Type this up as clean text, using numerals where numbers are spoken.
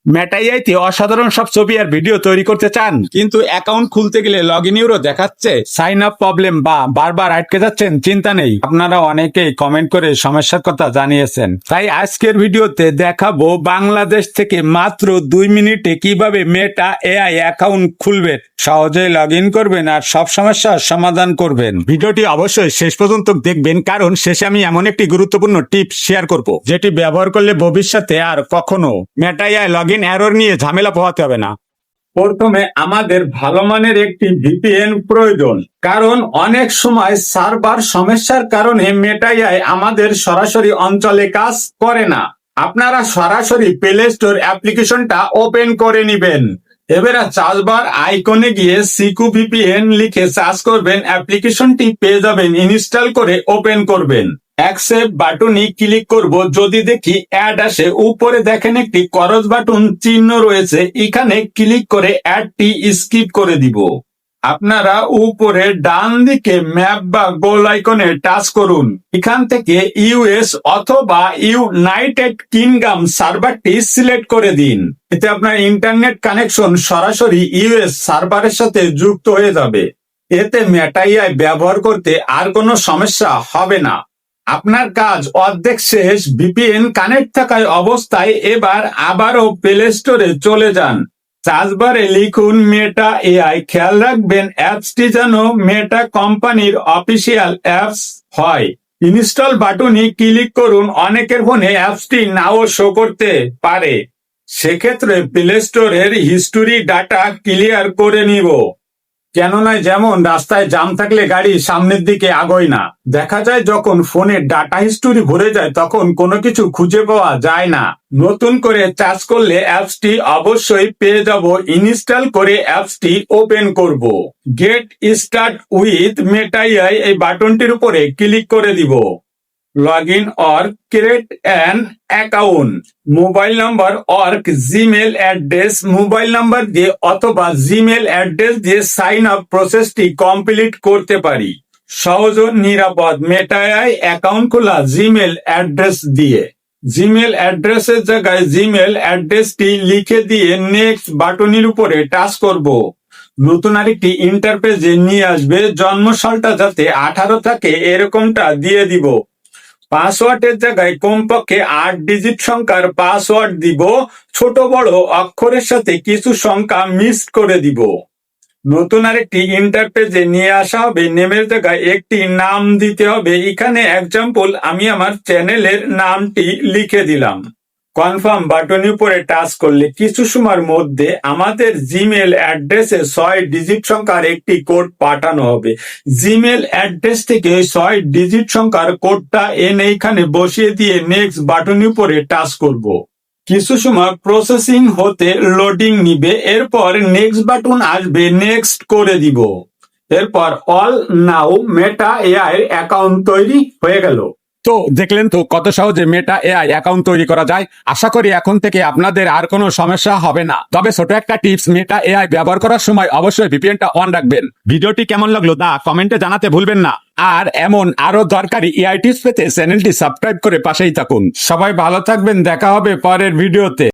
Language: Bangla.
মেটাইতে অসাধারণ সব ছবি আর ভিডিও তৈরি করতে চান, কিন্তু অ্যাকাউন্ট খুলতে গেলে লগ ইন ইউরো দেখাচ্ছে সাইন আপ প্রবলেম বা বারবার আটকে যাচ্ছেন? চিন্তা নেই, আপনারা অনেকেই কমেন্ট করে সমস্যার কথা জানিয়েছেন। তাই আজকের ভিডিওতে দেখাবো বাংলাদেশ থেকে মাত্র 2 মিনিটে কিভাবে মেটা এআই অ্যাকাউন্ট খুলবেন, সহজেই লগ ইন করবেন আর সব সমস্যার সমাধান করবেন। ভিডিওটি অবশ্যই শেষ পর্যন্ত দেখবেন, কারণ শেষে আমি এমন একটি গুরুত্বপূর্ণ টিপস শেয়ার করব যেটি ব্যবহার করলে ভবিষ্যতে আর কখনো Meta AI log in error নিয়ে ঝামেলা পোহাতে হবে না। প্রথমে আমাদের ভালো মানের একটি ভিপিএন প্রয়োজন, কারণ অনেক সময় সার্ভার সমস্যার কারণে মেটা এআই আমাদের সরাসরি অঞ্চলে কাজ করে না। আপনারা সরাসরি প্লে স্টোর অ্যাপ্লিকেশনটা ওপেন করে নেবেন। এবারে চার্জবার আইকনে গিয়ে সিকিউ ভিপিএন লিখে সার্চ করবেন, অ্যাপ্লিকেশনটি পেয়ে যাবেন। ইনস্টল করে ওপেন করবেন। অ্যাকসেপ্ট বাটনে ক্লিক করব। যদি দেখি অ্যাড আসে, উপরে দেখেন একটি ক্রস বাটন চিহ্ন রয়েছে, এখানে ক্লিক করে অ্যাডটি স্কিপ করে দিব। আপনারা উপরে ডান দিকে ম্যাপ বা গোল আইকনে টাচ করুন। এখান থেকে ইউএস অথবা ইউনাইটেড কিংডম সার্ভারটি সিলেক্ট করে দিন। এতে আপনার ইন্টারনেট কানেকশন সরাসরি ইউএস সার্ভারের সাথে যুক্ত হয়ে যাবে। এতে মেটা এআই ব্যবহার করতে আর কোনো সমস্যা হবে না। আপনার কাজ অর্ধেক শেষ। ভিপিএন কানেক্ট থাকায় অবস্থায় এবার আবারও প্লে স্টোরে চলে যান। সার্চবারে লিখুন মেটা এআই। খেয়াল রাখবেন অ্যাপসটি যেন মেটা কোম্পানির অফিসিয়াল অ্যাপস হয়। ইনস্টল বাটনে ক্লিক করুন। অনেকের ফোনে অ্যাপসটি নাও শো করতে পারে, সেক্ষেত্রে প্লে স্টোরের হিস্টোরি ডাটা ক্লিয়ার করে নিব। কেননা যেমন রাস্তায় জাম থাকলে গাড়ি সামনের দিকে আগায় না, দেখা যায় যখন ফোনের ডাটা হিস্টোরি ভরে যায় তখন কোনো কিছু খুঁজে পাওয়া যায় না। নতুন করে চার্জ করলে অ্যাপসটি অবশ্যই পেয়ে যাব। ইনস্টল করে অ্যাপসটি ওপেন করব। Get start with Meta AI এই বাটনটির উপরে ক্লিক করে দিব। Log in or create an account, mobile number or Gmail address, mobile number দিয়ে অথবা জিমেল অ্যাড্রেস দিয়ে সাইন আপ প্রসেসটি কমপ্লিট করতে পারি। সহজ ও নিরাপদ মেটা এআই অ্যাকাউন্ট খোলা জিমেল অ্যাড্রেস দিয়ে। জিমেল অ্যাড্রেসের জায়গায় জিমেল অ্যাড্রেসটি লিখে দিয়ে নেক্সট বাটনের উপরে টাচ করব। নতুন আরেকটি ইন্টারপেজে নিয়ে আসবে। জন্মসালটা যাতে 18 থাকে এরকমটা দিয়ে দিব। পাসওয়ার্ডের জায়গায় কমপক্ষে 8 ডিজিট সংখ্যার পাসওয়ার্ড দিব। ছোট বড় অক্ষরের সাথে কিছু সংখ্যা মিক্স করে দিব। নতুন আরেকটি ইন্টারপেজে নিয়ে আসা হবে। নেমের জায়গায় একটি নাম দিতে হবে। এখানে এক্সাম্পল আমি আমার চ্যানেলের নামটি লিখে দিলাম। কনফার্ম বাটনের উপরে টাচ করলে কিছু সময়ের মধ্যে আমাদের জিমেল অ্যাড্রেসে 6 ডিজিট সংখ্যার একটি কোড পাঠানো হবে। জিমেল অ্যাড্রেস থেকে 6 ডিজিট সংখ্যার কোডটা এনে এখানে বসিয়ে দিয়ে নেক্সট বাটনের উপরে টাচ করব। কিছু সময় প্রসেসিং হতে লোডিং নিবে, এরপর নেক্সট বাটন আসবে, নেক্সট করে দিব। এরপর অল নাও মেটা এআই অ্যাকাউন্ট তৈরি হয়ে গেল। তো দেখলেন তো কত সহজে মেটা এআই অ্যাকাউন্ট তৈরি করা যায়। আশা করি এখন থেকে আপনাদের আর কোনো সমস্যা হবে না। তবে ছোট একটা টিপস, মেটা এআই ব্যবহার করার সময় অবশ্যই ভিপিএনটা অন রাখবেন। ভিডিওটি কেমন লাগলো তা কমেন্টে জানাতে ভুলবেন না। আর এমন আরো দরকারি এআই টিপস পেতে চ্যানেলটি সাবস্ক্রাইব করে পাশেই থাকুন। সবাই ভালো থাকবেন, দেখা হবে পরের ভিডিওতে।